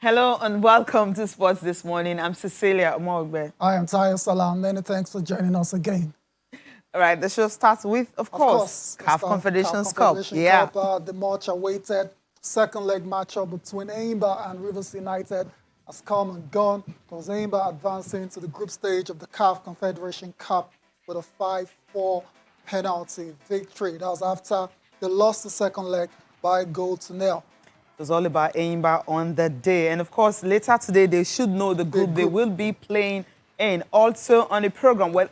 Hello and welcome to Sports This Morning. I'm Cecilia Omogbe. I am Tayo Salam. Many thanks for joining us again. All right, the show starts with, of course, CAF Confederations Cup. The much-awaited second leg matchup between Eimba and Rivers United has come and gone, because Eimba advancing to the group stage of the CAF Confederation Cup with a 5-4 penalty victory. That was after they lost the second leg by a goal to nil. It was all about Eimba on the day. And of course, later today, they should know the group they will be playing in. Also on the program, well,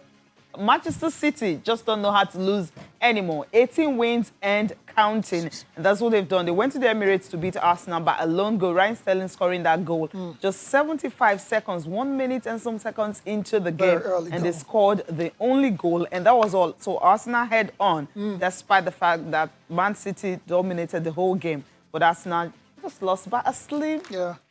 Manchester City just don't know how to lose anymore. 18 wins and counting. And that's what they've done. They went to the Emirates to beat Arsenal by a lone goal. Ryan Sterling scoring that goal just 75 seconds, 1 minute and some seconds into the game. And they scored the only goal, and that was all. So Arsenal head on, despite the fact that Man City dominated the whole game. But Arsenal just lost by a slim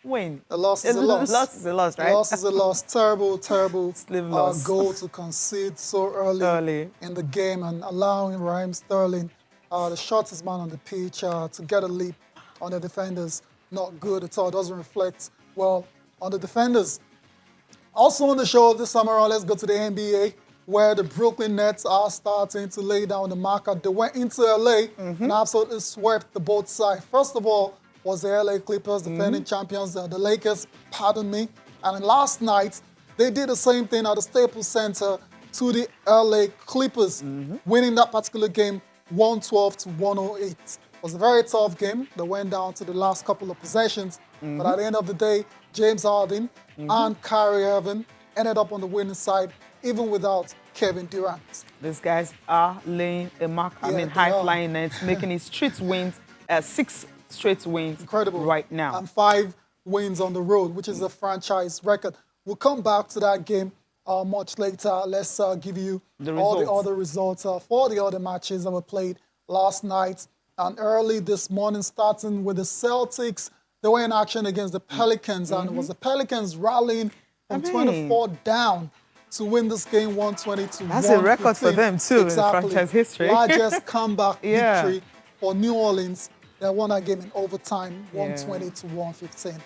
win. A loss is a loss. A loss is a loss, right? A loss is a loss. Terrible slim loss. Goal to concede so early in the game and allowing Raheem Sterling, the shortest man on the pitch, to get a leap on the defenders. Not good at all. Doesn't reflect well on the defenders. Also on the show this summer, let's go to the NBA, where the Brooklyn Nets are starting to lay down the marker. They went into LA and absolutely swept the both sides. First of all, was the LA Clippers, defending champions, the Lakers, pardon me. And last night, they did the same thing at the Staples Center to the LA Clippers, winning that particular game 112 to 108. It was a very tough game. They went down to the last couple of possessions. But at the end of the day, James Harden and Kyrie Irving ended up on the winning side, even without Kevin Durant. These guys are laying a mark. High-flying Nets, making it straight wins, 6 straight wins. Incredible. Right now. And 5 wins on the road, which is a franchise record. We'll come back to that game much later. Let's give you all the other results for the other matches that were played last night and early this morning, starting with the Celtics. They were in action against the Pelicans, and it was the Pelicans rallying from 24 down to win this game 120 to 115. That's a record for them, too, in franchise history. Largest comeback victory for New Orleans. They won that game in overtime, 120 to 115.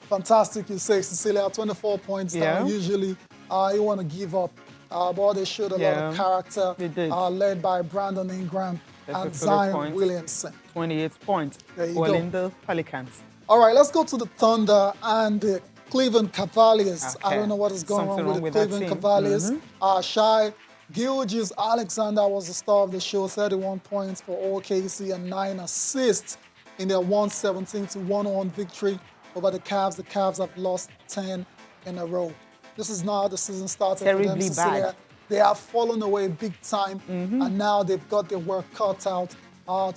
Fantastic, you say, Cecilia. 24 points down. Usually, you want to give up. But they showed a lot of character, led by Brandon Ingram and Zion Williamson. 28 points for the Pelicans. All right, let's go to the Thunder and the Cleveland Cavaliers. I don't know what is going on with the Cleveland Cavaliers. Shai Gilgeous-Alexander was the star of the show, 31 points for OKC and 9 assists in their 117 to 101 victory over the Cavs. The Cavs have lost 10 in a row. This is now the season started for them, Cecilia. They have fallen away big time, and now they've got their work cut out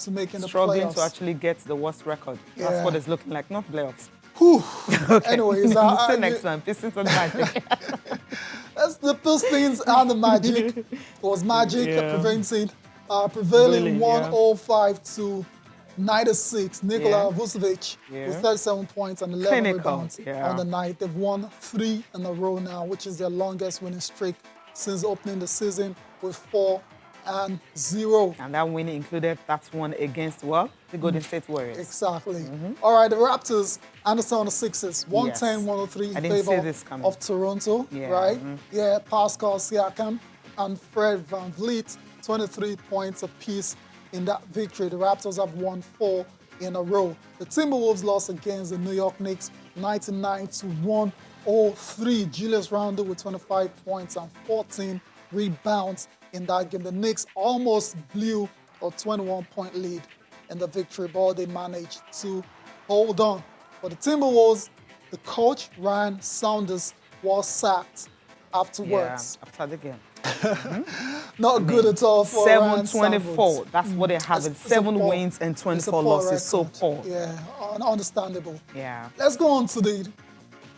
to making the playoffs. Struggling to actually get the worst record. That's what it's looking like, not playoffs. Anyways, until next time, Pistons and Magic. That's the Pistons and the Magic. It was Magic prevailing 105 to 96. Nikola Vucevic with 37 points and 11 rebounds on the night. They've won 3 in a row now, which is their longest winning streak since opening the season with 4-0. And that win included that one against, the Golden State Warriors. Exactly. All right, the Raptors and the 76ers, 110-103 in favor of Toronto, right? Pascal Siakam and Fred VanVleet, 23 points apiece in that victory. The Raptors have won 4 in a row. The Timberwolves lost against the New York Knicks, 99 to 103. Julius Randle with 25 points and 14 rebounds in that game. The Knicks almost blew a 21-point lead in the victory, but they managed to hold on. For the Timberwolves, the coach, Ryan Saunders, was sacked afterwards. After the game. Not good at all for Ryan Saunders. 7-24. That's what they have. 7 wins and 24 losses. So poor. Yeah, understandable. Yeah. Let's go on to the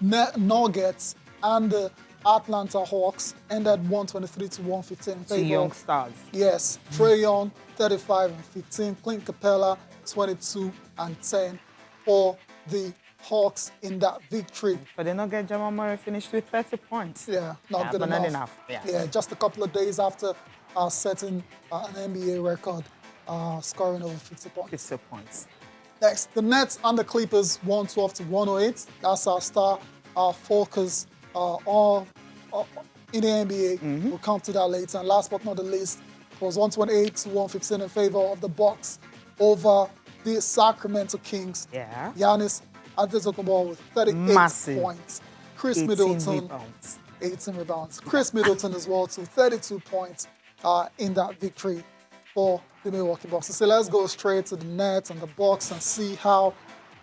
Nuggets and the Atlanta Hawks. Ended 123 to 115. 2 young stars. Yes. Trae Young, 35 and 15. Clint Capella, 22 and 10 for the Hawks in that victory. But the Nuggets, Jamal Murray finished with 30 points. Yeah, not good enough. Yeah, just a couple of days after setting an NBA record, scoring over 50 points. 50 points. Next, the Nets and the Clippers 112 to 108. That's our star, our focus, all in the NBA. We'll come to that later. And last but not the least, it was 128 to 115 in favor of the Bucks over the Sacramento Kings. Yeah. Giannis Antetokounmpo with 38 points. Chris 18 Middleton, rebounds. 18 rebounds. Chris Middleton as well, to 32 points in that victory for the Milwaukee Bucks. So let's go straight to the Nets and the Bucks and see how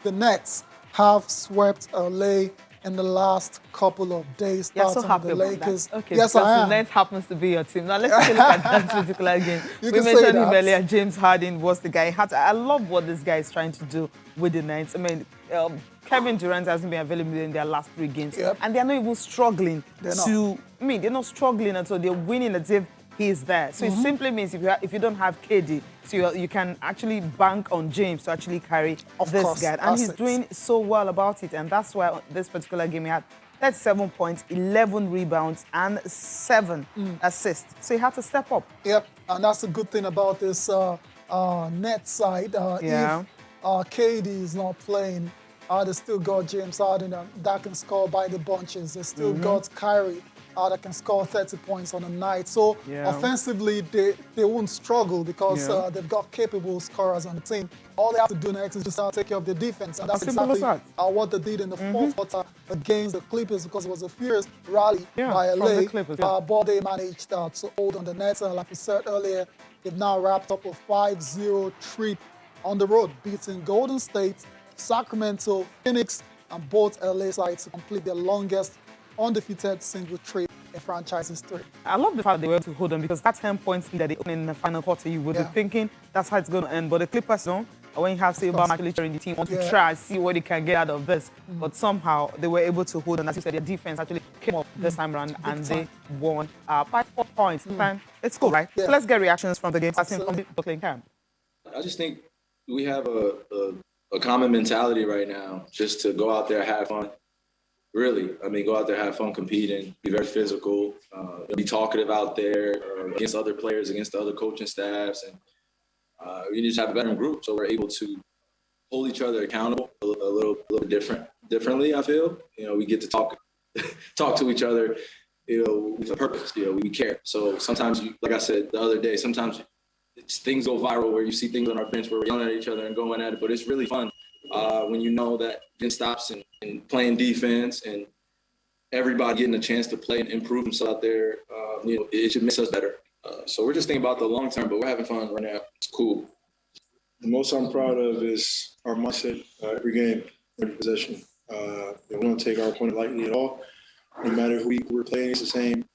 the Nets have swept LA in the last couple of days. You're so happy the Lakers. about that. Okay, yes, because I am. the Nets happens to be your team. Now let's take a look at that particular game. You We can say mentioned him that. earlier. James Harden was the guy. I love what this guy is trying to do with the Nets. I mean, Kevin Durant hasn't been available in their last 3 games, and they're not even struggling they're not struggling at all. They're winning as if he's there. So it simply means if you don't have KD, so you can actually bank on James to actually carry this guy. And he's doing so well about it. And that's why this particular game he had 37 points, 11 rebounds, and 7 assists. So he had to step up. Yep, and that's the good thing about this net side. If KD is not playing, they still got James Harden that can score by the bunches. They still got Kyrie that can score 30 points on a night. So offensively, they won't struggle because they've got capable scorers on the team. All they have to do next is just take care of the defense. And that's exactly what they did in the fourth quarter against the Clippers, because it was a furious rally by LA. But they managed to hold on the Nets. And like we said earlier, they've now wrapped up a 5-0 trip on the road, beating Golden State, Sacramento, Phoenix, and both LA sides to complete their longest undefeated single trip in franchise history. I love the fact they were able to hold them, because that 10 points lead that they own in the final quarter, you would be thinking that's how it's going to end. But the Clippers don't. When you have Silver actually sharing the team, want to try and see what they can get out of this. But somehow they were able to hold on. As you said, their defense actually came up this time around and they won by 4 points. It's cool, right? So let's get reactions from the game, starting from the Brooklyn camp. I just think we have a common mentality right now, just to go out there, have fun. Really, I mean, go out there, have fun competing, be very physical, be talkative out there against other players, against the other coaching staffs, and we just have a veteran group, so we're able to hold each other accountable a little differently. I feel, we get to talk to each other, with a purpose. We care. So sometimes, like I said the other day, sometimes things go viral where you see things on our bench where we're yelling at each other and going at it, but it's really fun when you know that it stops and playing defense and everybody getting a chance to play and improve themselves out there. It should make us better. So we're just thinking about the long term, but we're having fun right now. It's cool. The most I'm proud of is our mindset. Every game, every possession. We don't take our opponent lightly at all. No matter who we're playing, it's the same,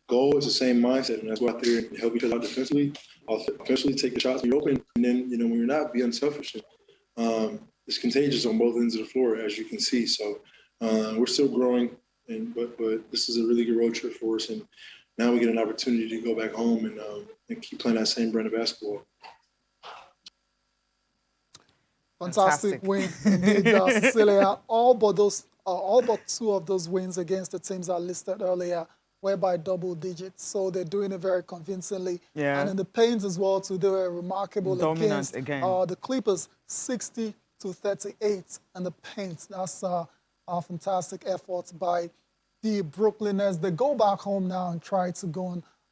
goal. It's the same mindset, and that's why out there and help each other out defensively. Offensively, take the shots when you're open, and then when you're not, be unselfish. It's contagious on both ends of the floor, as you can see. So we're still growing, but this is a really good road trip for us, and now we get an opportunity to go back home and keep playing that same brand of basketball. Fantastic win, indeed, Cecilia. All but 2 of those wins against the teams I listed earlier were by double digits, so they're doing it very convincingly. And in the paint as well, too, they were remarkable. Dominant against the Clippers, 60-38 in the paint. That's a fantastic effort by the Brooklyn Nets. They go back home now and try to go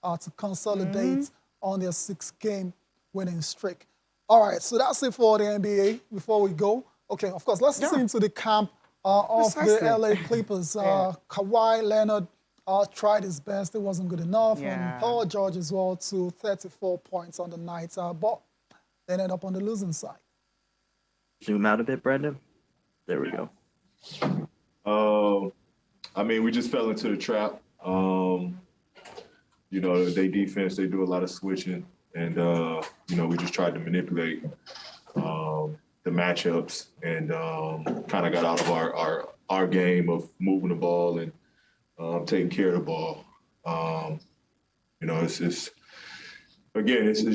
on to consolidate on their 6-game winning streak. All right, so that's it for the NBA. Before we go, okay, of course, let's listen to the camp of the LA Clippers. Kawhi Leonard tried his best. It wasn't good enough. And Paul George as well, to 34 points on the night. But they ended up on the losing side. Zoom out a bit, Brandon. There we go. I mean, we just fell into the trap. They defense, they do a lot of switching. And, we just tried to manipulate the matchups and kind of got out of our game of moving the ball and taking care of the ball. It's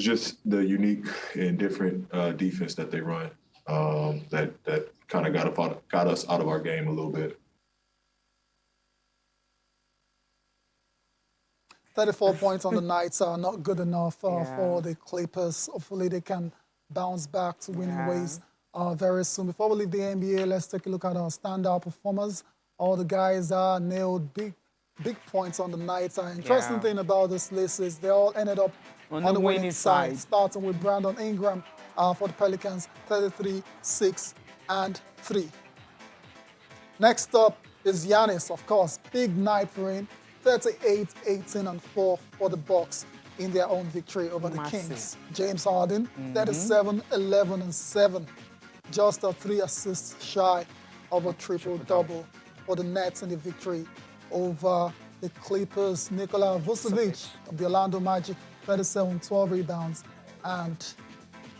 just the unique and different defense that they run that kind of got us out of our game a little bit. 34 points on the night are not good enough for the Clippers. Hopefully they can bounce back to winning ways very soon. Before we leave the NBA, let's take a look at our standout performers. All the guys nailed big points on the night. Interesting thing about this list is they all ended up on the winning side, starting with Brandon Ingram for the Pelicans, 33, 6, and 3. Next up is Giannis, of course. Big night for him, 38, 18, and 4 for the Bucks in their own victory over the Kings. James Harden, 37, 11, and 7. Just 3 assists shy of a triple-double for the Nets in the victory over the Clippers. Nikola Vucevic of the Orlando Magic, 37, 12 rebounds, and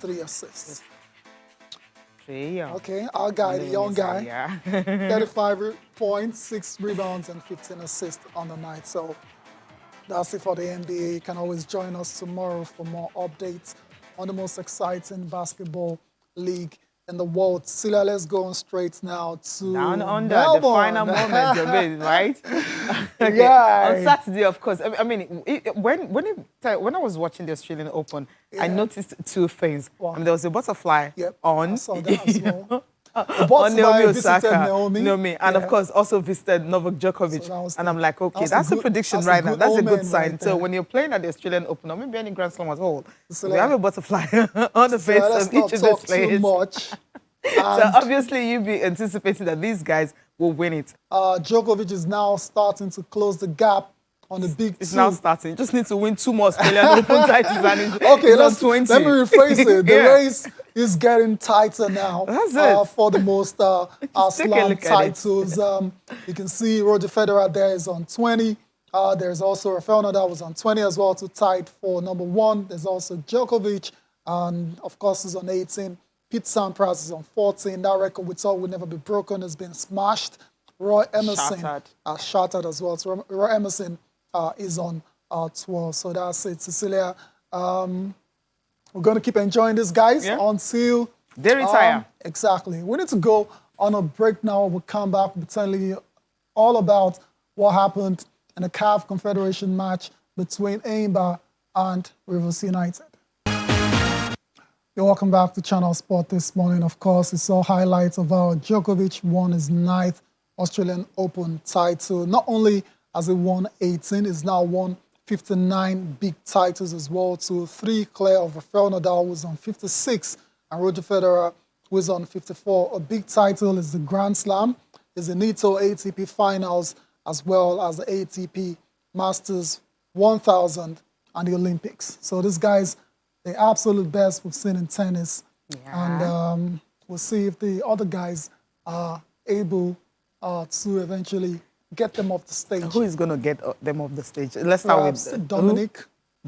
3 assists. Okay, our guy, the young guy, 35 points, 6 rebounds, and 15 assists on the night. So that's it for the NBA. You can always join us tomorrow for more updates on the most exciting basketball league in the world. Celia, let's go on straight now to Down under, Melbourne. the final moments of it, right? Okay. Yeah. On Saturday, of course. I mean, when I was watching the Australian Open, I noticed 2 things. Wow. I mean, there was a butterfly on. I saw that as well. On Naomi Osaka, Naomi. and of course also visited Novak Djokovic. So and I'm like, okay, that's that's a a good- prediction that's a right now. good That's a good omen sign. right So there. when you're playing at the Australian Open, or maybe any Grand Slam at all, So we have a butterfly on the face let's of not each of talk these too players. much. So obviously you'll be anticipating that these guys will win it. Djokovic is now starting to close the gap on the big It's 2. now starting. You just need to win 2 more Australian Open titles and it's Okay, it's on 20. let me rephrase it. The Yeah. race is getting tighter now. That's it. For the most Take a slam look at it. titles. You can see Roger Federer there is on 20. There's also Rafael Nadal was on 20 as well, to tied for number 1. There's also Djokovic, and of course is on 18. Pete Sampras is on 14. That record we thought would never be broken has been smashed. Roy Emerson shattered as well. So Roy Emerson is on 12. So that's it, Cecilia. We're going to keep enjoying these guys until they retire. Exactly. We need to go on a break now. We'll come back. We'll tell you all about what happened in the CAF Confederation match between Aimba and Rivers United. You're welcome back to Channel Sport this morning. Of course, it's all highlights of how Djokovic won his 9th Australian Open title. Not only has he won 18, he's now won 59 big titles as well, to 3 clear of Rafael Nadal, who's on 56, and Roger Federer, who's on 54. A big title is the Grand Slam, is the NITO ATP Finals, as well as the ATP Masters 1000 and the Olympics. So these guys, the absolute best we've seen in tennis. And we'll see if the other guys are able to eventually get them off the stage. Who is going to get them off the stage? Let's start with Dominic.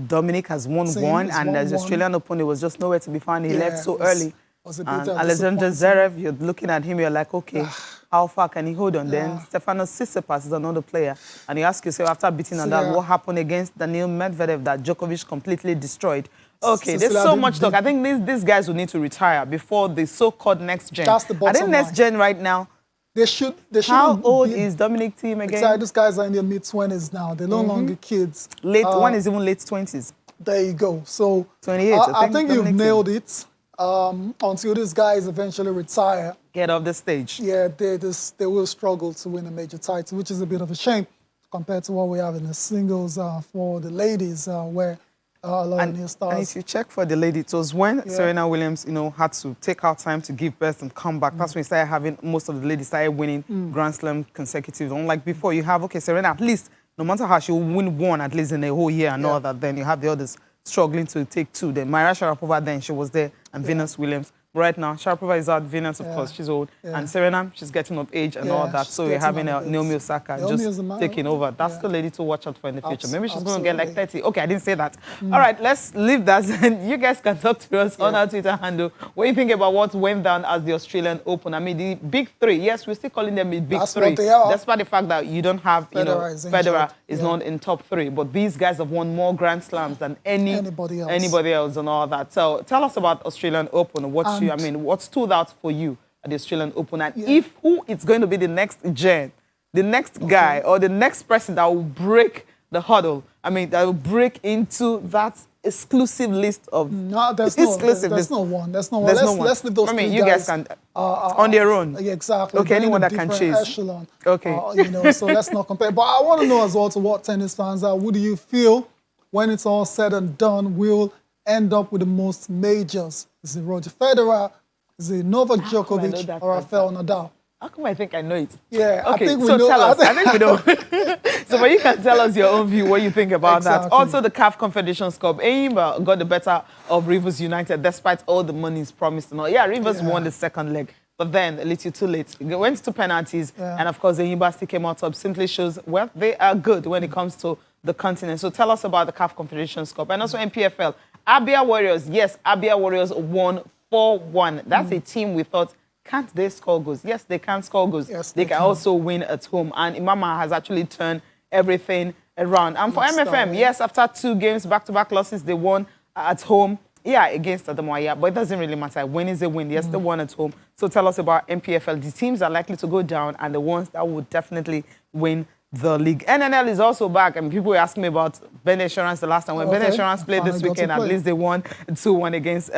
Dominic has won one, and as the Australian Open, it was just nowhere to be found. He left so early. And Alexander Zverev, you're looking at him, you're like, okay, how far can he hold on? Then Stefanos Tsitsipas is another player. And you ask yourself, after beating Nadal, what happened against Daniil Medvedev that Djokovic completely destroyed? Okay, there's so much talk. I think these guys will need to retire before the so-called next gen. That's the bottom I think next gen right now, they should. How old is Dominic Thiem again? Exactly, these guys are in their mid-20s now. They're no longer kids. One is even late 20s. There you go. So 28. I think you've nailed it. Until these guys eventually retire, get off the stage. Yeah, they will struggle to win a major title, which is a bit of a shame compared to what we have in the singles for the ladies, where a lot of new stars. And if you check for the lady, it was when Serena Williams, had to take out time to give birth and come back. That's when we started having most of the ladies started winning Grand Slam consecutive. Unlike before, you have Serena at least, no matter how she will win one at least in a whole year and all that. Then you have the others struggling to take 2. Then Maria Sharapova, then she was there, and Venus Williams. Right now, Sharapova is out. Venus, of course, she's old. And Serena, she's getting of age and all that. So you're having Naomi Osaka just taking over. That's the lady to watch out for in the future. Maybe she's going to get like 30. Okay, I didn't say that. All right, let's leave that. And you guys can talk to us on our Twitter handle. What do you think about what went down as the Australian Open? I mean, the big 3. Yes, we're still calling them the big 3. What they are. Despite the fact that you don't have, Federer is not in top 3. But these guys have won more Grand Slams than anybody else and all that. So tell us about Australian Open. What stood out for you at the Australian Open? And who is going to be the next gen, the next guy, or the next person that will break the hurdle? I mean, that will break into that exclusive list of No, there's exclusive no list. one. There's no one. There's let's, no one. let's leave those I mean, three you guys guys can on their own. Yeah, exactly. Okay, They're in anyone a that can different choose. echelon. Okay. You know, so let's not compare. But I want to know as well to what tennis fans are. Who do you feel when it's all said and done will end up with the most majors? Is it Roger Federer? Is it Novak Djokovic or Rafael Nadal? How come I think I know it? Yeah, Okay, I think we so know. tell us. I think we know. So, but you can tell us your own view, what you think about that. Exactly. Also, the CAF Confederations Cup, Enyimba got the better of Rivers United, despite all the monies promised and all. Yeah, Rivers won the second leg, but then a little too late. It went to penalties, and of course, Enyimba still came out top. Simply shows, well, they are good when it comes to the continent. So tell us about the CAF Confederations Cup. And also NPFL, Abia Warriors. Yes, Abia Warriors won 4-1. That's a team we thought, can't they score goals? Yes, they can score goals. Yes, they can also win at home. And Imama has actually turned everything around. And for MFM, yes, after 2 games, back-to-back losses, they won at home. Yeah, against Adamoya, but it doesn't really matter. Win is a win. Yes, they won at home. So tell us about MPFL. The teams are likely to go down and the ones that would definitely win the league. NNL is also back. And people were asking me about Ben Assurance the last time. When Ben Assurance played this weekend, at least they won 2-1 against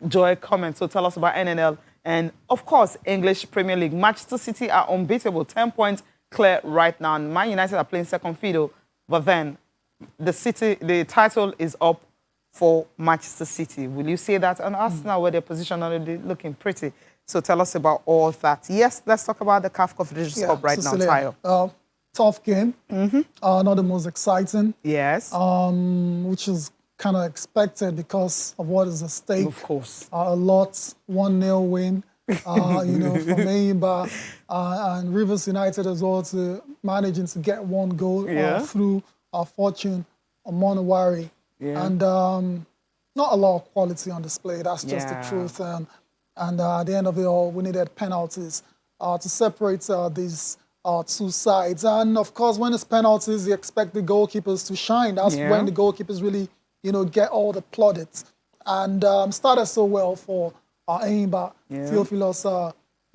Joy Comment. So tell us about NNL. And, of course, English Premier League. Manchester City are unbeatable, 10 points clear right now. And Man United are playing second fiddle. But then the title is up for Manchester City. Will you say that? And Arsenal, where their position already looking pretty. So tell us about all that. Yes, let's talk about the CAF Confederations Cup right now, Tayo. Tough game. Not the most exciting. Yes. Which is kind of expected because of what is at stake. Of course. A lot, 1-0 win, you know, from Enyimba and Rivers United as well to managing to get 1 goal through Fortune Omonowari. Yeah. And not a lot of quality on display. That's just the truth. And at the end of it all, we needed penalties to separate these 2 sides. And of course, when it's penalties, you expect the goalkeepers to shine. That's when the goalkeepers really, you know, get all the plaudits. And started so well for Enyimba. Theophilus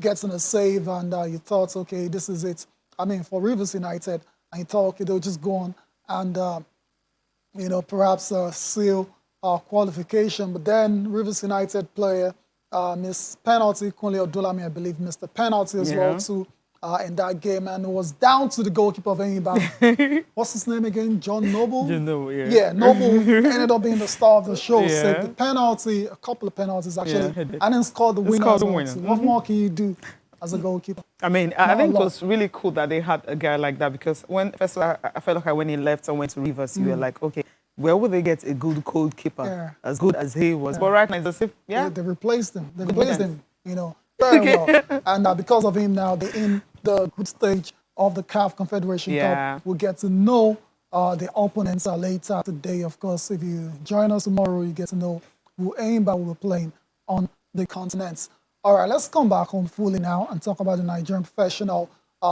gets in a save, and you thought, okay, this is it. I mean, for Rivers United, and you thought, okay, they'll just go on and, you know, perhaps seal qualification. But then Rivers United player missed penalty. Kunle Odulami, I believe, missed the penalty as well, too. In that game, and it was down to the goalkeeper of Enyimba. What's his name again? John Noble? John Noble, Yeah, Noble ended up being the star of the show. Saved the penalty, a couple of penalties actually, and then scored the winner. What more can you do as a goalkeeper? I mean, I think it was really cool that they had a guy like that, because first of all, I felt like when he left and went to Rivers, you were like, okay, where would they get a good goalkeeper as good as he was? But right now, it's as if, they replaced him. They replaced him, you know, very well. And because of him now, they're in the group stage of the CAF Confederation Cup. We'll get to know the opponents later today. Of course, if you join us tomorrow, you get to know who Enyimba will be playing on the continents. All right, let's come back home fully now and talk about the Nigerian Professional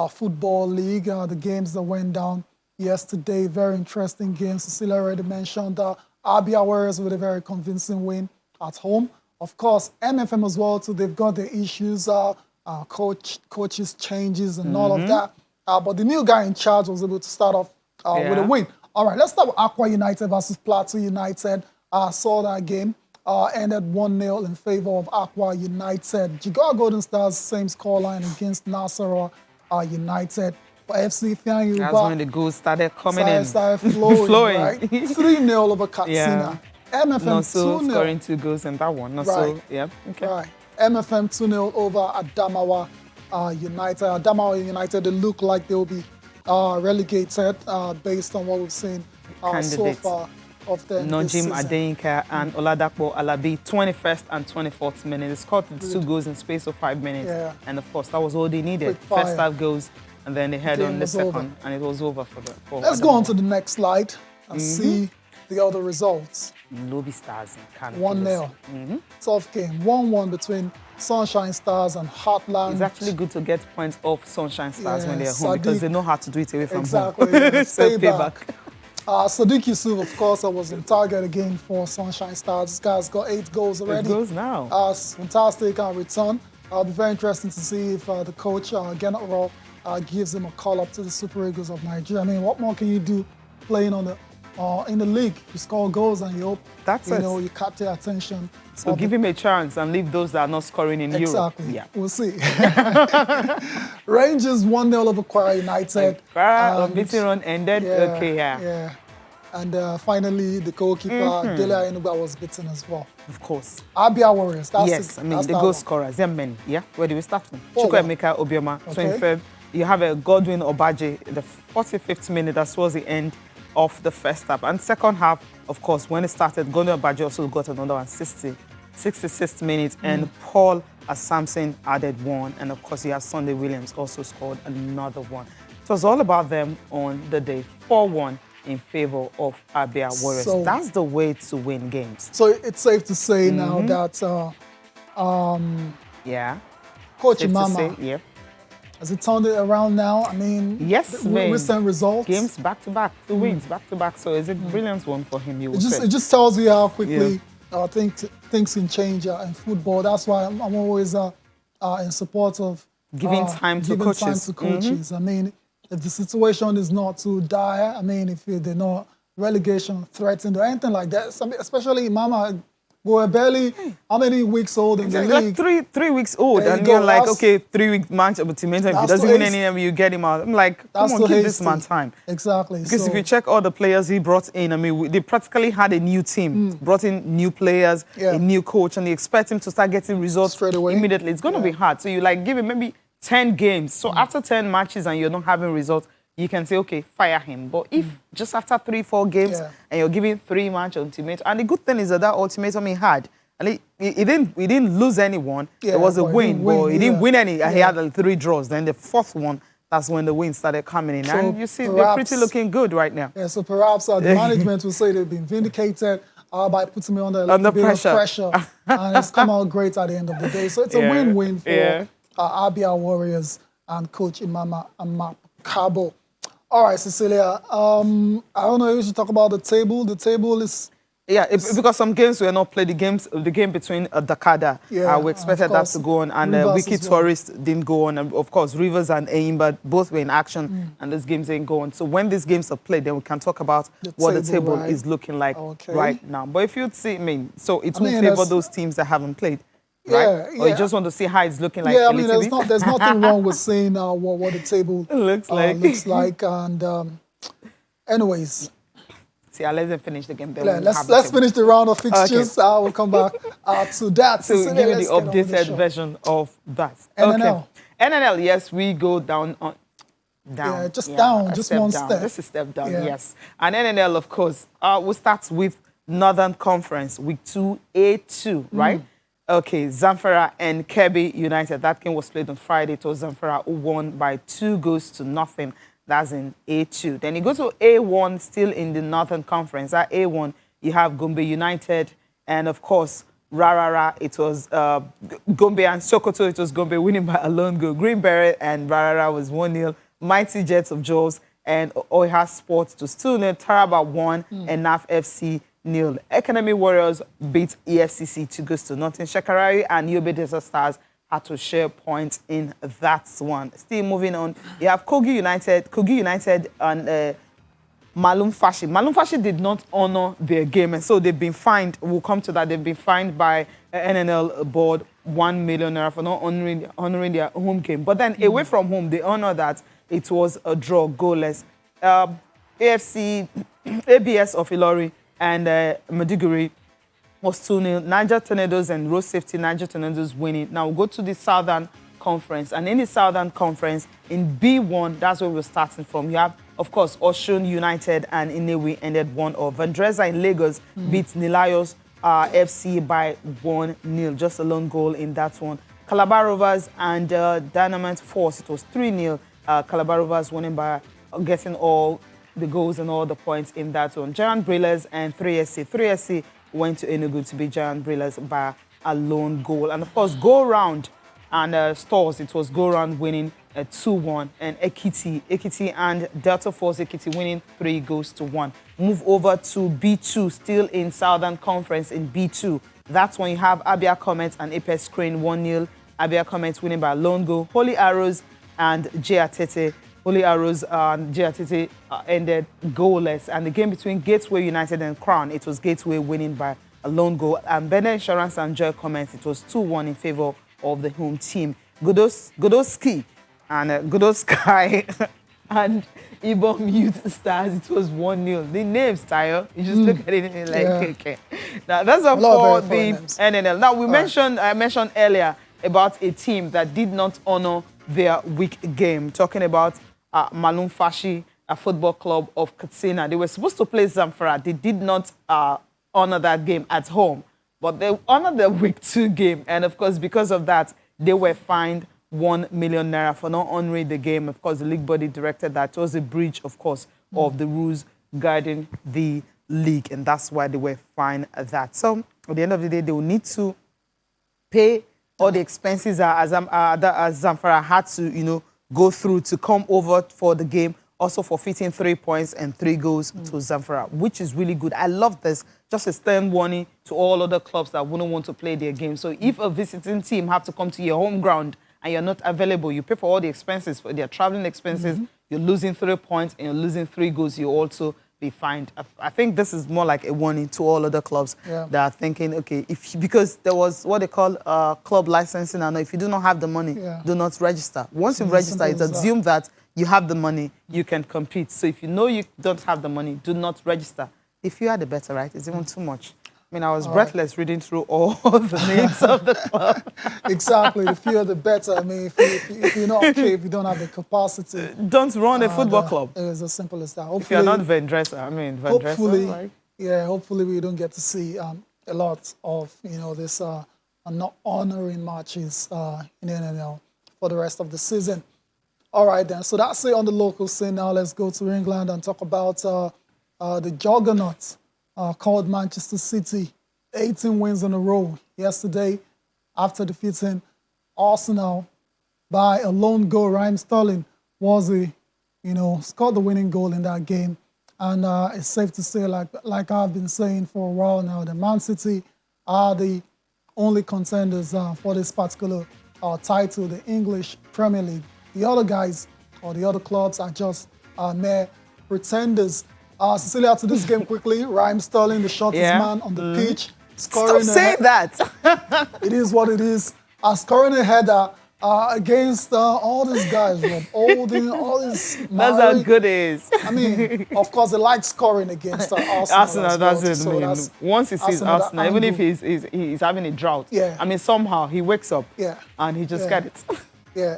Football League. The games that went down yesterday, very interesting games. Cecilia already mentioned Abia Warriors with a very convincing win at home. Of course, MFM as well, too. They've got their issues, coaches changes and all of that. But the new guy in charge was able to start off with a win. All right, let's start with Aqua United versus Plato United. Saw that game. Ended 1-0 in favor of Aqua United. Jigawa Golden Stars, same scoreline against Nasarawa United. For FC Fian That's when the goals started coming in. Started flowing. Right? 3-0 over Katsina. MFM 2-0. Scoring 2 goals in that one. So, Right. MFM 2-0 over Adamawa United. Adamawa United, they look like they'll be relegated based on what we've seen so far of them. Nojim Adeyinka and Oladapo Alabi, 21st and 24th minute. They scored 2 goals in space of 5 minutes. And of course, that was all they needed. First half goals, and then they head on the second, and it was over for Let's go on to the next slide and see the other results. Lobby Stars in Canada. 1-0. Tough game. 1-1 between Sunshine Stars and Heartland. It's actually good to get points off Sunshine Stars when they're home, because they know how to do it away from home. Stay back. Sadiq Yusuf, of course, was in target again for Sunshine Stars. This guy's got 8 goals already. 8 goals now. Fantastic return. It'll be very interesting to see if the coach, Gennett Raw, gives him a call up to the Super Eagles of Nigeria. I mean, what more can you do playing on the in the league. You score goals and you hope, That's you catch their attention. So give him a chance and leave those that are not scoring in Europe. Exactly. Yeah. We'll see. Rangers 1-0 over Aqua United. Unbeaten run ended. Yeah. And finally, the goalkeeper, Dele Ayenuga, was beaten as well. Of course. Abia Warriors. That's yes, it. I mean, the goal scorers, there are many. Yeah, where do we start from? Oh, Chukwuemeka Obioma, 23rd. You have a Godwin Obaje, the 45th minute, that was the end of the first half. And second half, of course, when it started, Godwin Obaje also got another one, 66th minute, and Paul Samson added one. And of course, you have Sunday Williams also scored another one. It was all about them on the day, 4-1 in favor of Abia Warriors. So, that's the way to win games. So it's safe to say now that Coach Imama, has it turned it around now? I mean, yes, recent results. Games back-to-back, 2 wins back-to-back. So it's a brilliant one for him, you would say. It just tells you how quickly I think things can change in football. That's why I'm always in support of giving time to coaches. I mean, if the situation is not too dire, I mean, if they're not relegation threatened or anything like that, especially Imama, we're barely how many weeks old in the league? Like three weeks old, and you're like, okay, 3 week match of ultimatum. If he doesn't win any, you get him out. I'm like, come on, give this man time. Exactly. Because if you check all the players he brought in, I mean, they practically had a new team, brought in new players, a new coach, and they expect him to start getting results straight away immediately. It's going to be hard. So you like give him maybe 10 games. So after 10 matches and you're not having results, you can say, okay, fire him. But if just after 3-4 games and you're giving 3-match ultimatum, and the good thing is that ultimatum he had, and he didn't lose anyone. It was a win, but he didn't win any. He had 3 draws. Then the 4th one, that's when the wins started coming in. So and you see, they're pretty looking good right now. Yeah, so perhaps the management will say they've been vindicated by putting me under a bit of pressure. And it's come out great at the end of the day. So it's a win-win for Abia Warriors and Coach Imama Cabo. All right, Cecilia, I don't know if you should talk about the table. The table is... because some games were not played. The game between Dakada, we expected that to go on, and Wiki Tourist didn't go on. And of course, Rivers and Eimba both were in action, and those games didn't go on. So when these games are played, then we can talk about what the table is looking like right now. But if you'd see, so it will favor those teams that haven't played. Right? Or you just want to see how it's looking like? Yeah, I mean, there's nothing wrong with saying what the table looks like. And anyways, let them finish the game. Let's finish the round of fixtures. I will come back to that. So give you the updated version of that. NNL. NNL, yes, we go down. Yeah, just down, just one step. Just a step down, yes. And NNL, of course, we'll start with Northern Conference, Week 2, A2, right? Okay, Zamfara and Kogi United. That game was played on Friday. It was Zamfara who won by 2-0. That's in A2. Then you go to A1, still in the Northern Conference. At A1, you have Gombe United. And, of course, Rarara. It was Gombe and Sokoto. It was Gombe winning by a lone goal. Green Beret and Rarara was 1-0. Mighty Jets of Jos and Oiha Sports was 2-0. Taraba 1 and NAF FC 0. Economy Warriors beat EFCC 2-0. Shekarari and Yobe Desert Stars had to share points in that one. Still moving on, you have Kogi United and Malum Fashi. Malum Fashi did not honor their game, and so they've been fined. We'll come to that. They've been fined by NNL board 1 million naira for not honoring their home game. But then away from home, they honor that it was a draw, goalless. AFC, ABS of Ilori and Maiduguri was 2-0. Niger Tornadoes and Road Safety, Niger Tornadoes winning. Now we'll go to the Southern Conference. And in the Southern Conference, in B1, that's where we're starting from. You have, of course, Osun United and Inewi ended 1-0. Vendresa in Lagos beat Nilayos FC by 1-0. Just a lone goal in that one. Calabar Rovers and Dynamite Force, it was 3-0. Calabar Rovers winning by getting all the goals and all the points in that one. Giant Brillers and 3SC. 3SC went to Enugu to be Giant Brillers by a lone goal. And of course, Go Round and Stores, it was Go Round winning 2-1. And Ekiti and Delta Force Ekiti winning 3-1. Move over to B2, still in Southern Conference in B2. That's when you have Abia Comets and Apex Screen 1-0. Abia Comets winning by a lone goal. Holy Arrows and J Atete Holy Arrows and GRTT ended goalless. And the game between Gateway United and Crown, it was Gateway winning by a lone goal. And Bene Insurance and Joy comments, it was 2-1 in favor of the home team. Godoski and Godosky and Ibom Youth Stars, it was 1-0. The names, Tayo, you just look at it and you're like, okay. Now, that's all for the NNL. Now, I mentioned earlier about a team that did not honor their week game, talking about Malum Fashi, a football club of Katsina. They were supposed to play Zamfara. They did not honor that game at home, but they honored their week 2 game. And of course, because of that, they were fined 1 million naira for not honoring the game. Of course, the league body directed that. It was a breach, of course, of the rules guiding the league, and that's why they were fined that. So at the end of the day, they will need to pay all the expenses that Zamfara had to, go through to come over for the game, also forfeiting 3 points and 3 goals to Zamfara, which is really good. I love this. Just a stern warning to all other clubs that wouldn't want to play their game. So if a visiting team have to come to your home ground and you're not available, you pay for all the expenses, for their traveling expenses, you're losing 3 points and you're losing 3 goals, you also be fined. I think this is more like a warning to all other clubs that are thinking, okay, because there was what they call club licensing, and if you do not have the money, do not register. Once you register, it's assumed that you have the money, you can compete. So if you know you don't have the money, do not register. If you are the better, right? It's even too much. I mean, I was breathless reading through all the names of the club. Exactly. The fewer, the better. I mean, if you're not okay, if you don't have the capacity. Don't run a football club. It's as simple as that. Hopefully, if you're not Van Dresser, hopefully we don't get to see a lot of, this not honoring matches in the NNL for the rest of the season. All right, then. So that's it on the local scene. Now let's go to England and talk about the juggernaut called Manchester City. 18 wins in a row yesterday after defeating Arsenal by a lone goal. Raheem Sterling was scored the winning goal in that game. And it's safe to say, like I've been saying for a while now, that Man City are the only contenders for this particular title, the English Premier League. The other guys or the other clubs are just mere pretenders. Cecilia, to this game quickly, Raheem Sterling, the shortest man on the pitch, scoring. Stop saying that. It is what it is. Scoring a header against all these guys, Rob. All these. That's how good it is. I mean, of course, they like scoring against Arsenal. Arsenal, that's it. So once he sees Arsenal, even if he's having a drought, I mean, somehow he wakes up and he just got it.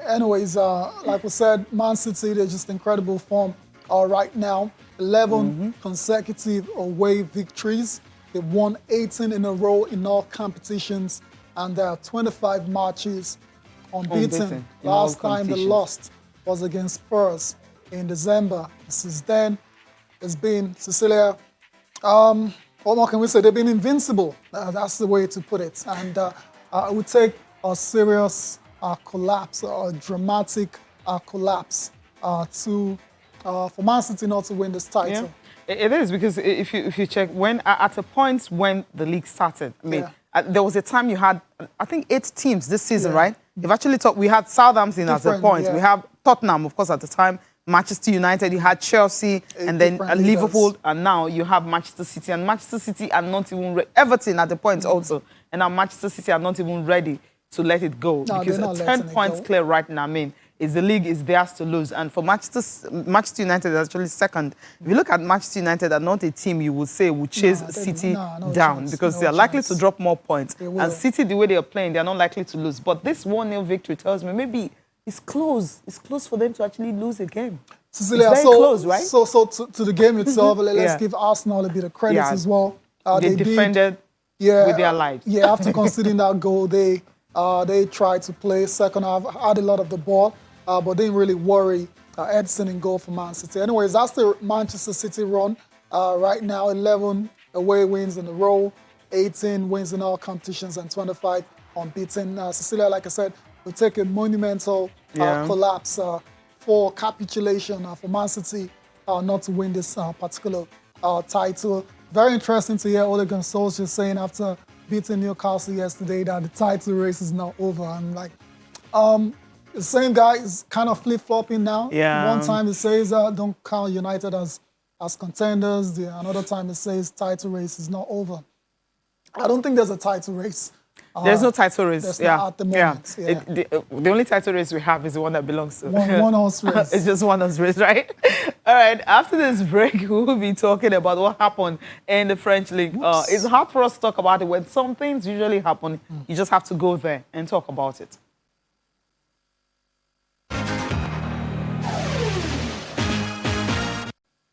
Anyways, like we said, Man City, they're just incredible form right now. 11 consecutive away victories. They've won 18 in a row in all competitions, and there are 25 matches unbeaten. Last time they lost was against Spurs in December. Since then, it's been, Cecilia, what more can we say? They've been invincible. That's the way to put it. And it would take a serious collapse, or a dramatic collapse for Man City not to win this title. Yeah. It is, because if you check, when at a point when the league started, I mean, there was a time you had, I think, 8 teams this season, right? You've actually we had Southampton at a point. We have Tottenham, of course, at the time, Manchester United, you had Chelsea, and then Liverpool, and now you have Manchester City. And Manchester City are not even Everton at the point also, and now Manchester City are not even ready to let it go, because 10 points clear right now, I mean, the league is theirs to lose. And for Manchester United is actually second. If you look at Manchester United, they're not a team you would say would chase City down, because they're likely to drop more points. And City, the way they are playing, they're not likely to lose. But this 1-0 victory tells me maybe it's close. It's close for them to actually lose a game. Cecilia, it's very close, right? So to the game itself, let's give Arsenal a bit of credit as well. They defended with their lives. After conceding that goal, they tried to play second half, had a lot of the ball, but didn't really worry Edson in goal for Man City. Anyways, that's the Manchester City run right now. 11 away wins in a row, 18 wins in all competitions, and 25 unbeaten. Cecilia, like I said, will take a monumental collapse for capitulation for Man City not to win this particular title. Very interesting to hear Ole Gunnar Solskjaer saying after beating Newcastle yesterday that the title race is now over. I'm like, the same guy is kind of flip-flopping now. Yeah. One time he says don't count United as contenders. Another time he says title race is not over. I don't think there's a title race. There's no title race. There's not at the moment. Yeah. The only title race we have is the one that belongs to one horse race. It's just one horse race, right? All right. After this break, we will be talking about what happened in the French league. It's hard for us to talk about it when some things usually happen. You just have to go there and talk about it.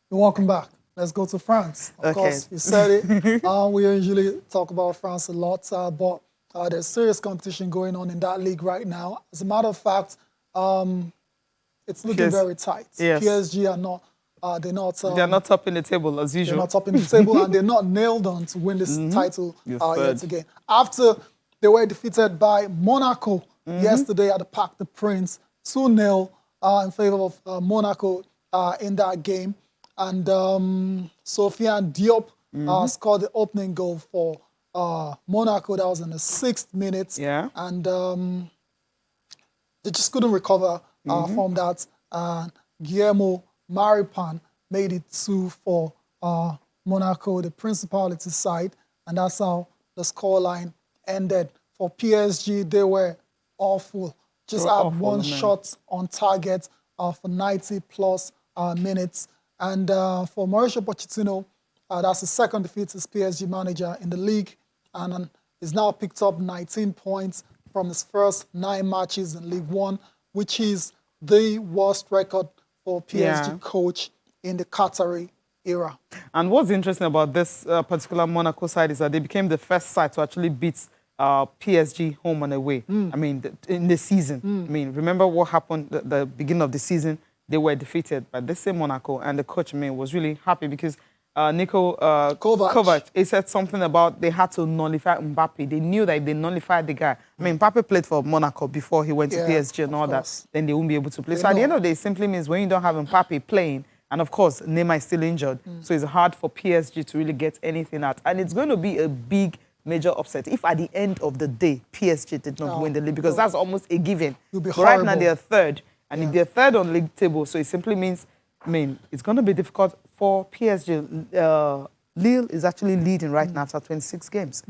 Welcome back. Let's go to France. Of course, you said it. We usually talk about France a lot, but there's serious competition going on in that league right now. As a matter of fact, it's looking very tight. Yes. PSG are not. They're not topping the table as usual. They're not topping the table, and they're not nailed on to win this title yet again. After they were defeated by Monaco yesterday at the Parc des Princes, 2-0 in favor of Monaco in that game. And Sofiane Diop scored the opening goal for Monaco. That was in the 6th minute. Yeah. And they just couldn't recover from that. Guillermo Maripan made it 2 for Monaco, the Principality side. And that's how the scoreline ended. For PSG, they were awful. Just had one shot on target for 90+ minutes. And for Mauricio Pochettino, that's the second defeat as PSG manager in the league, and he's now picked up 19 points from his first 9 matches in League One, which is the worst record for PSG coach in the Qatari era. And what's interesting about this particular Monaco side is that they became the first side to actually beat PSG home and away. I mean, in the season. I mean, remember what happened at the beginning of the season? They were defeated by this same Monaco, and the coach, was really happy because Nico Kovac, he said something about they had to nullify Mbappe. They knew that if they nullified the guy, Mbappe played for Monaco before he went to PSG and all that, then they won't be able to play. So at the end of the day, it simply means when you don't have Mbappe playing, and of course, Neymar is still injured, so it's hard for PSG to really get anything out. And it's going to be a big, major upset if at the end of the day, PSG did not win the league, because that's almost a given. But right now, they're third. And if they're third on league table, so it simply means, it's going to be difficult for PSG. Lille is actually leading right now after 26 games.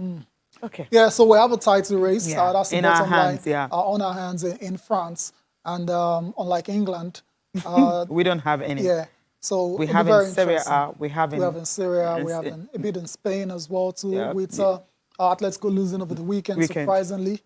Okay. Yeah, so we have a title race. Yeah. That's the in bottom our hands, line. On our hands in France. And unlike England, we don't have any. Yeah. So we have in Serie A, we have in Serie A, we have a bit in Spain as well too, with Atletico losing over the weekend. Surprisingly.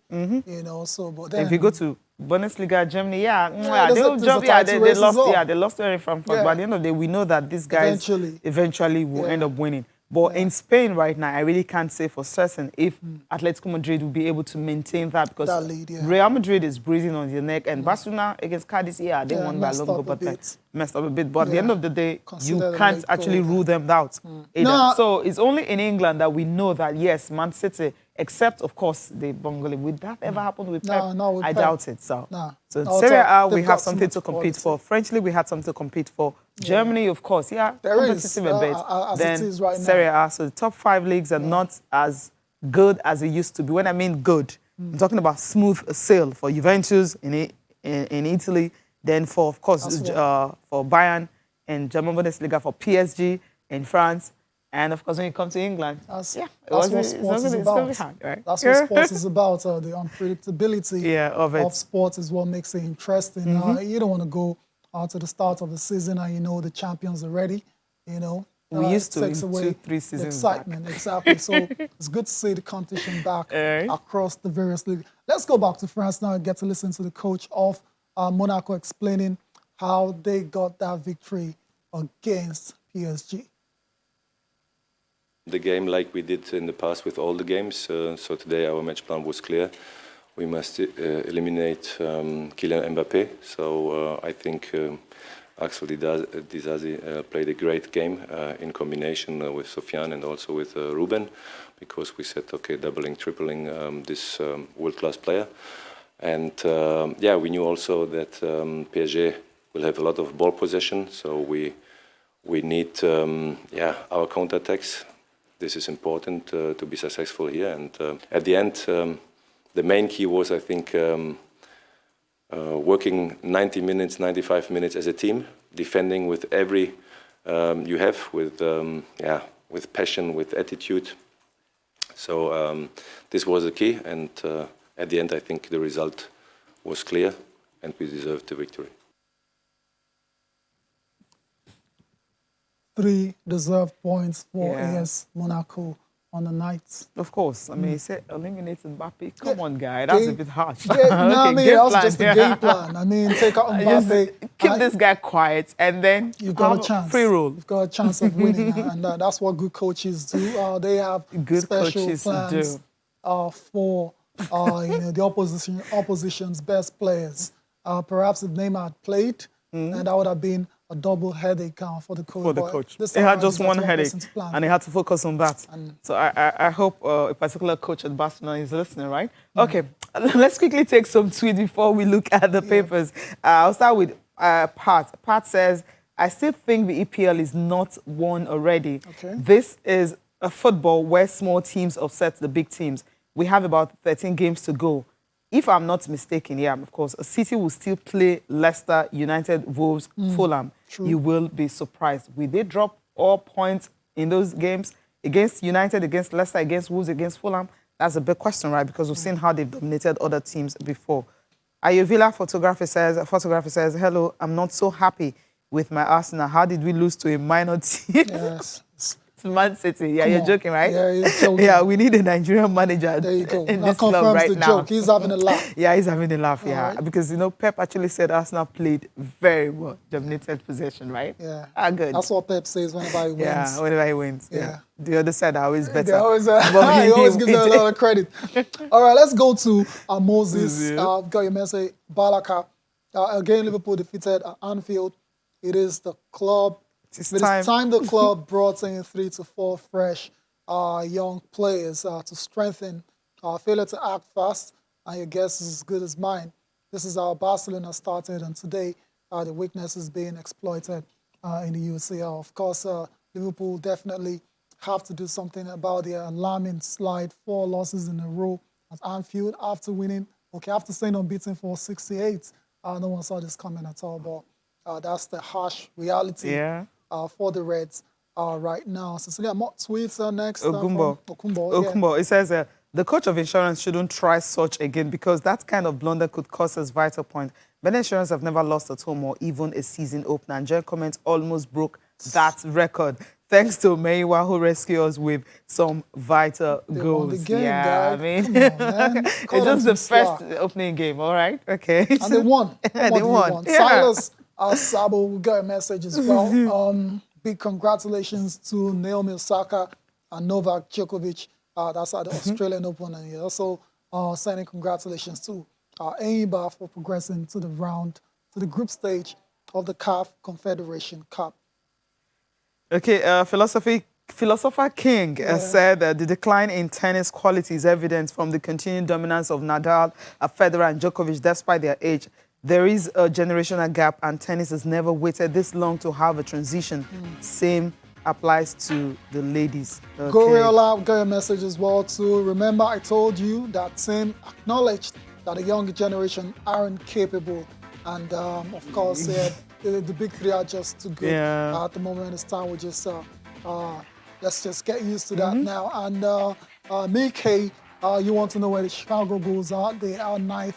So but then if you go to Bundesliga, Germany, they lost. They lost to Frankfurt. But at the end of the day, we know that these guys eventually will end up winning. But in Spain right now, I really can't say for certain if Atletico Madrid will be able to maintain that, because that lead, Real Madrid is breathing on their neck, and Barcelona against Cadiz, they won by a long goal, but messed up a bit. But at the end of the day, you can't actually rule them out. No. So it's only in England that we know that, yes, Man City, except, of course, the Bengali. Would that ever happen with Pep? No, with I Pep. doubt it. So in Serie A, we have something to compete for. French League, we had something to compete for. Germany, of course, competitive a bit. Then it is right Serie A, so the top 5 leagues are not as good as it used to be. When I mean good, I'm talking about smooth sail for Juventus in Italy, then for, of course, for Bayern and German Bundesliga, for PSG in France. And of course, when you come to England, that's what sports is about. Hard, right? That's what sports is about. The unpredictability of sports is what makes it interesting. You don't want to go to the start of the season and the champions are ready. We used to takes away 2-3 seasons excitement. back. Exactly. So it's good to see the competition back across the various leagues. Let's go back to France now and get to listen to the coach of Monaco explaining how they got that victory against PSG. The game, like we did in the past with all the games, so today our match plan was clear. We must eliminate Kylian Mbappe. So I think Axel Disasi played a great game in combination with Sofiane and also with Ruben, because we said, okay, doubling, tripling this world-class player. And we knew also that PSG will have a lot of ball possession, so we need our counterattacks. This is important to be successful here. And at the end, the main key was, I think, working 90 minutes, 95 minutes as a team, defending with every you have, with passion, with attitude. So this was the key, and at the end, I think the result was clear, and we deserved the victory. 3 deserved points for AS Monaco on the night. Of course. I mean, he said eliminate Mbappe. Come on, guy. That's a bit harsh. No, I mean, that was just the game plan. I mean, take out Mbappe. Keep this guy quiet, and then you've got a chance. Free roll. You've got a chance of winning, and that's what good coaches do. They have good special coaches plans for the opposition's best players. Perhaps if Neymar had played, and that would have been a double headache for the coach. He had just one headache, and he had to focus on that. So I hope a particular coach at Barcelona is listening, right? Okay, let's quickly take some tweets before we look at the papers. I'll start with Pat. Pat says, I still think the EPL is not won already. Okay. This is a football where small teams upset the big teams. We have about 13 games to go. If I'm not mistaken, of course, City will still play Leicester, United, Wolves, Fulham. True. You will be surprised. Will they drop all points in those games against United, against Leicester, against Wolves, against Fulham? That's a big question, right? Because we've seen how they've dominated other teams before. Ayovila photography says, hello, I'm not so happy with my Arsenal. How did we lose to a minor team? Yes. Man City. Yeah, you're joking, right? Yeah, you're joking. Yeah, we need a Nigerian manager there you go. in that this club right now. Joke. He's having a laugh. Yeah, he's having a laugh, right. Because, Pep actually said Arsenal played very well, dominated possession, right? Yeah. Good. That's what Pep says whenever he wins. Yeah, whenever he wins. Yeah. The other side are always better. He always gives them a lot of credit. All right, let's go to Moses. Got your message. Balaka. Again, Liverpool defeated at Anfield. It is the club. It's time the club brought in 3 to 4 fresh young players to strengthen. Failure to act fast, and your guess is as good as mine. This is how Barcelona started, and today the weakness is being exploited in the UCL. Of course, Liverpool definitely have to do something about the alarming slide. 4 losses in a row at Anfield after winning. Okay, after staying unbeaten for 68. No one saw this coming at all, but that's the harsh reality. For the Reds right now. Cecilia, more tweets next. Okumbo. It says, the coach of insurance shouldn't try such again because that kind of blunder could cost us vital point. Ben Insurance have never lost at home or even a season opener. And Joy Comment almost broke that record. Thanks to Meiwa, who rescued us with some vital goals. Won the game, I mean, it's just the first opening game, all right? Okay. And they won. They won. Silas Sabo, we got a message as well. Big congratulations to Naomi Osaka and Novak Djokovic. That's at the Australian Open. And he also sending congratulations to Enyimba for progressing to the group stage of the CAF Confederation Cup. Okay, Philosopher King said that the decline in tennis quality is evident from the continued dominance of Nadal, Federer, and Djokovic despite their age. There is a generational gap, and tennis has never waited this long to have a transition. Same applies to the ladies. Okay. Gorilla got a message as well too. Remember, I told you that Tim acknowledged that the younger generation aren't capable, and of course, the big 3 are just too good at the moment. It's time we just let's just get used to that now. And Mike, you want to know where the Chicago Bulls are? They are 9th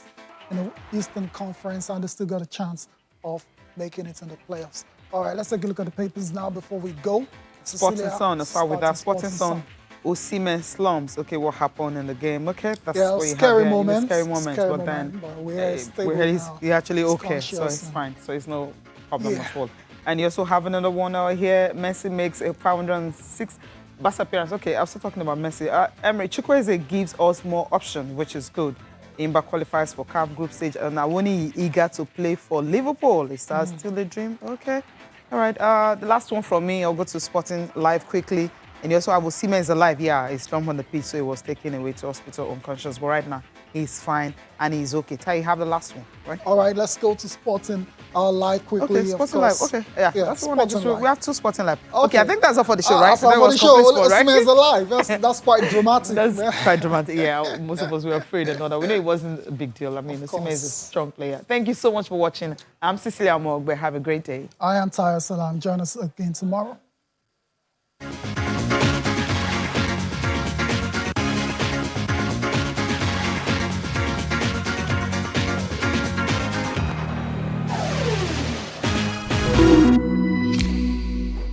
in the Eastern Conference, and they still got a chance of making it in the playoffs. All right, let's take a look at the papers now before we go. Sporting Sun, let's start with that. Sporting Sun, Osimhen slumps. Okay, what happened in the game? Okay, that's what you scary have moments. Scary moments, but then he's actually okay, so it's fine. So it's no problem at all. And you also have another one over here. Messi makes a 506 bus appearance. Okay, I'm still talking about Messi. Emery Chukwueze gives us more options, which is good. Imba qualifies for CAF group stage, and Awoni eager to play for Liverpool. Is that still a dream? Okay. All right. The last one from me, I'll go to Sporting Live quickly. And you also have Osimhen is alive. Yeah, he's jumped on the pitch, so he was taken away to hospital unconscious. But right now, he's fine and he's okay. Tai, you have the last one, right? All right, let's go to Sporting Our live quickly, Okay, of Sporting Live. course. Okay, yeah, that's the one I just Sporting Live. We have 2 Sporting Live. Okay, I think that's all for the show, right? That's all That for was the show. complete sport, right? Smears alive. That's quite dramatic. That's quite dramatic. Yeah, most of us were afraid and all that. We know it wasn't a big deal. I mean, Osimhen is a strong player. Thank you so much for watching. I'm Cecilia Mogbe. Have a great day. I am Taya Salam. Join us again tomorrow.